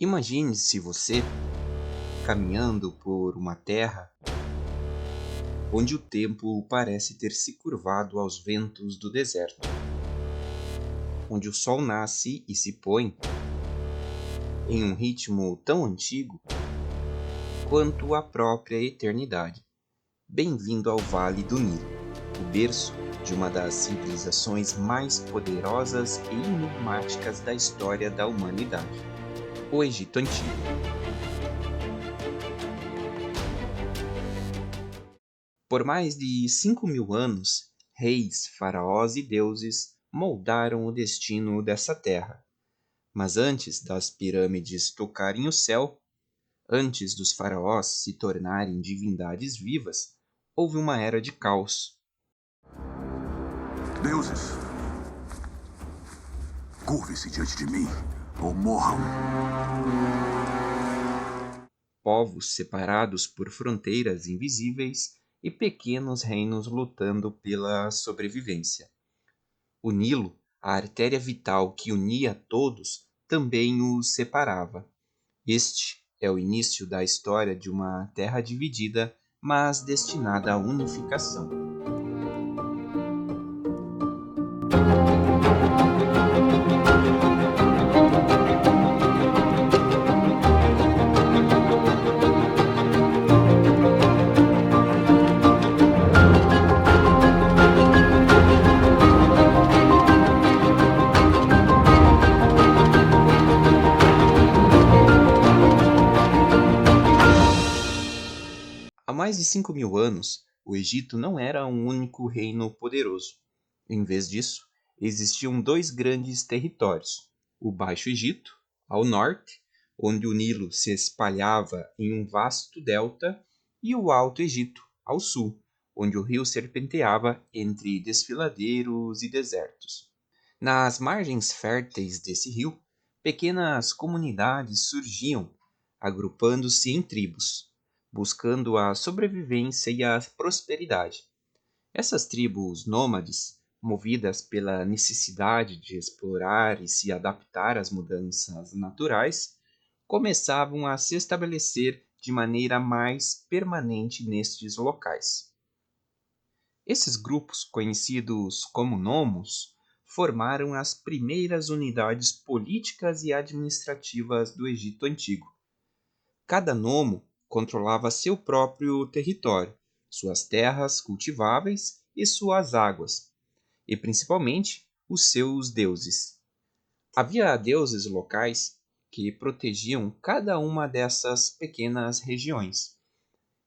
Imagine-se você caminhando por uma terra onde o tempo parece ter se curvado aos ventos do deserto, onde o sol nasce e se põe em um ritmo tão antigo quanto a própria eternidade. Bem-vindo ao Vale do Nilo, o berço de uma das civilizações mais poderosas e enigmáticas da história da humanidade, o Egito Antigo. Por mais de 5.000 anos, reis, faraós e deuses moldaram o destino dessa terra. Mas antes das pirâmides tocarem o céu, antes dos faraós se tornarem divindades vivas, houve uma era de caos. Deuses, curve-se diante de mim ou morram. Povos separados por fronteiras invisíveis e pequenos reinos lutando pela sobrevivência. O Nilo, a artéria vital que unia todos, também os separava. Este é o início da história de uma terra dividida, mas destinada à unificação. Há mais de 5.000 anos, o Egito não era um único reino poderoso. Em vez disso, existiam dois grandes territórios: o Baixo Egito, ao norte, onde o Nilo se espalhava em um vasto delta, e o Alto Egito, ao sul, onde o rio serpenteava entre desfiladeiros e desertos. Nas margens férteis desse rio, pequenas comunidades surgiam, agrupando-se em tribos, buscando a sobrevivência e a prosperidade. Essas tribos nômades, movidas pela necessidade de explorar e se adaptar às mudanças naturais, começavam a se estabelecer de maneira mais permanente nestes locais. Esses grupos, conhecidos como nomos, formaram as primeiras unidades políticas e administrativas do Egito Antigo. Cada nomo controlava seu próprio território, suas terras cultiváveis e suas águas, e principalmente os seus deuses. Havia deuses locais que protegiam cada uma dessas pequenas regiões,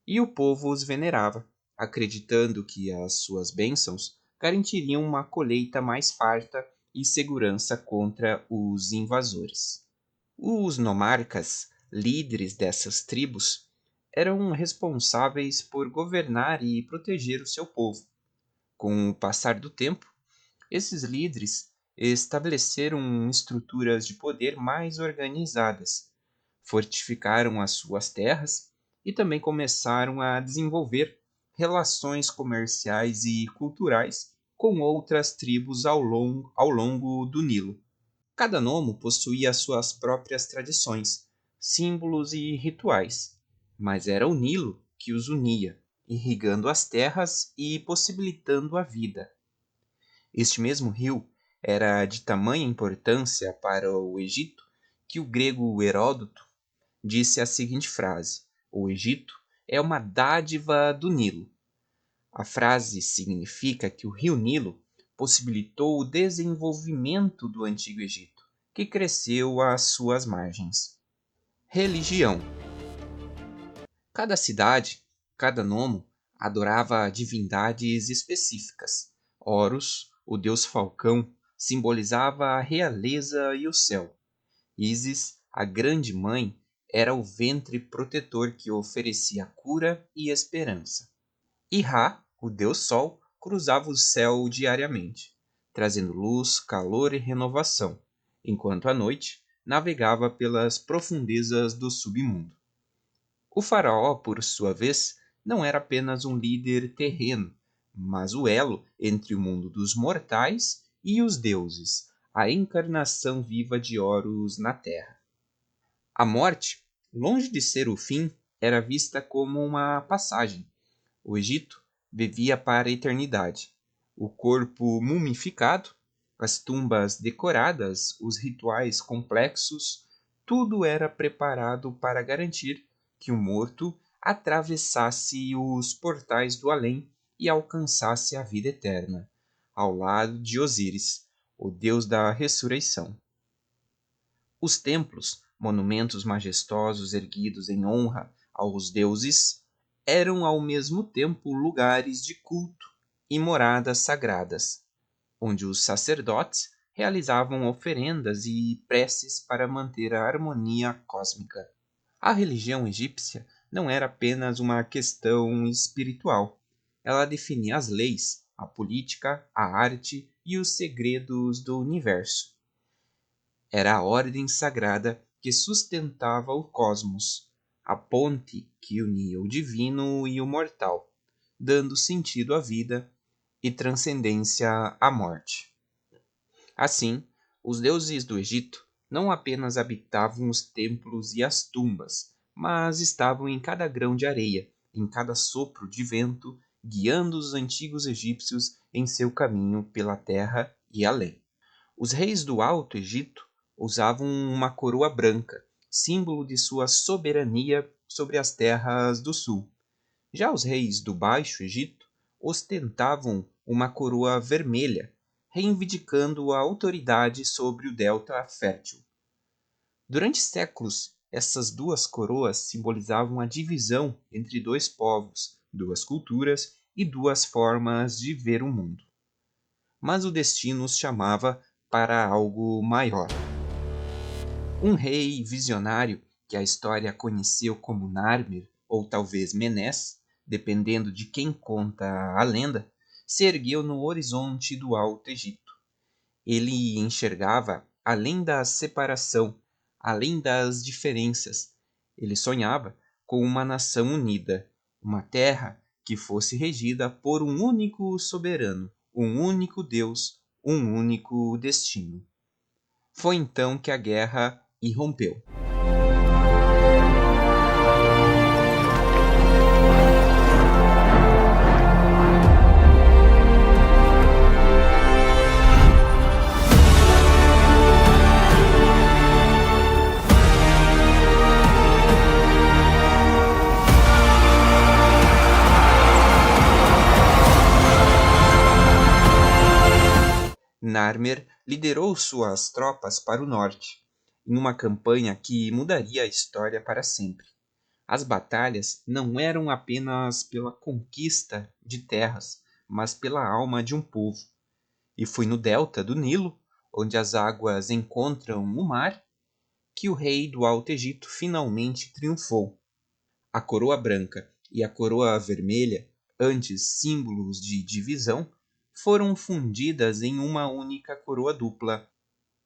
e o povo os venerava, acreditando que as suas bênçãos garantiriam uma colheita mais farta e segurança contra os invasores. Os nomarcas, líderes dessas tribos, eram responsáveis por governar e proteger o seu povo. Com o passar do tempo, esses líderes estabeleceram estruturas de poder mais organizadas, fortificaram as suas terras e também começaram a desenvolver relações comerciais e culturais com outras tribos ao longo do Nilo. Cada nomo possuía suas próprias tradições, símbolos e rituais, mas era o Nilo que os unia, irrigando as terras e possibilitando a vida. Este mesmo rio era de tamanha importância para o Egito que o grego Heródoto disse a seguinte frase: "O Egito é uma dádiva do Nilo". A frase significa que o rio Nilo possibilitou o desenvolvimento do Antigo Egito, que cresceu às suas margens. Religião. Cada cidade, cada nomo, adorava divindades específicas. Horus, o deus falcão, simbolizava a realeza e o céu. Ísis, a grande mãe, era o ventre protetor que oferecia cura e esperança. E Ra, o deus Sol, cruzava o céu diariamente, trazendo luz, calor e renovação, enquanto à noite navegava pelas profundezas do submundo. O faraó, por sua vez, não era apenas um líder terreno, mas o elo entre o mundo dos mortais e os deuses, a encarnação viva de Horus na Terra. A morte, longe de ser o fim, era vista como uma passagem. O Egito vivia para a eternidade. O corpo mumificado, as tumbas decoradas, os rituais complexos, tudo era preparado para garantir que o morto atravessasse os portais do além e alcançasse a vida eterna, ao lado de Osíris, o deus da ressurreição. Os templos, monumentos majestosos erguidos em honra aos deuses, eram ao mesmo tempo lugares de culto e moradas sagradas, onde os sacerdotes realizavam oferendas e preces para manter a harmonia cósmica. A religião egípcia não era apenas uma questão espiritual. Ela definia as leis, a política, a arte e os segredos do universo. Era a ordem sagrada que sustentava o cosmos, a ponte que unia o divino e o mortal, dando sentido à vida e transcendência à morte. Assim, os deuses do Egito não apenas habitavam os templos e as tumbas, mas estavam em cada grão de areia, em cada sopro de vento, guiando os antigos egípcios em seu caminho pela terra e além. Os reis do Alto Egito usavam uma coroa branca, símbolo de sua soberania sobre as terras do sul. Já os reis do Baixo Egito ostentavam uma coroa vermelha, reivindicando a autoridade sobre o delta fértil. Durante séculos, essas duas coroas simbolizavam a divisão entre dois povos, duas culturas e duas formas de ver o mundo. Mas o destino os chamava para algo maior. Um rei visionário, que a história conheceu como Narmer ou talvez Menés, dependendo de quem conta a lenda, se ergueu no horizonte do Alto Egito. Ele enxergava além da separação, além das diferenças. Ele sonhava com uma nação unida, uma terra que fosse regida por um único soberano, um único Deus, um único destino. Foi então que a guerra irrompeu. Narmer liderou suas tropas para o norte, em uma campanha que mudaria a história para sempre. As batalhas não eram apenas pela conquista de terras, mas pela alma de um povo. E foi no delta do Nilo, onde as águas encontram o mar, que o rei do Alto Egito finalmente triunfou. A coroa branca e a coroa vermelha, antes símbolos de divisão, foram fundidas em uma única coroa dupla,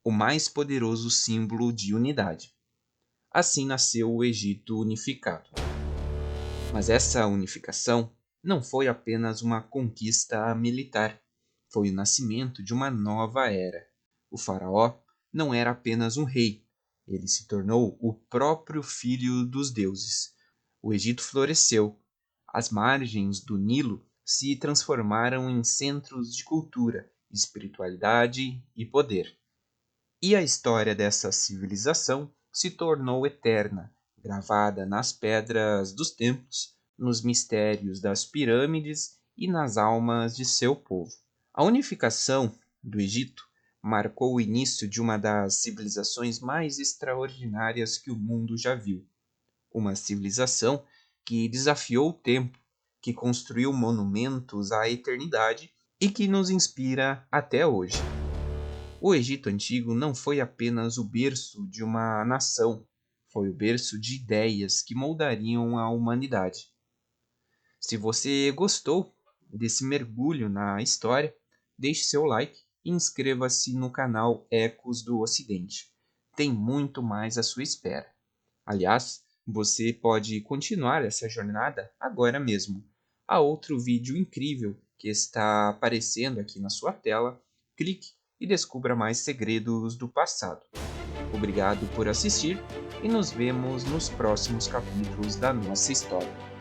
o mais poderoso símbolo de unidade. Assim nasceu o Egito unificado. Mas essa unificação não foi apenas uma conquista militar, foi o nascimento de uma nova era. O faraó não era apenas um rei, ele se tornou o próprio filho dos deuses. O Egito floresceu. As margens do Nilo se transformaram em centros de cultura, espiritualidade e poder. E a história dessa civilização se tornou eterna, gravada nas pedras dos templos, nos mistérios das pirâmides e nas almas de seu povo. A unificação do Egito marcou o início de uma das civilizações mais extraordinárias que o mundo já viu. Uma civilização que desafiou o tempo, que construiu monumentos à eternidade e que nos inspira até hoje. O Egito Antigo não foi apenas o berço de uma nação, foi o berço de ideias que moldariam a humanidade. Se você gostou desse mergulho na história, deixe seu like e inscreva-se no canal Ecos do Ocidente. Tem muito mais à sua espera. Aliás, você pode continuar essa jornada agora mesmo. Há outro vídeo incrível que está aparecendo aqui na sua tela. Clique e descubra mais segredos do passado. Obrigado por assistir e nos vemos nos próximos capítulos da nossa história.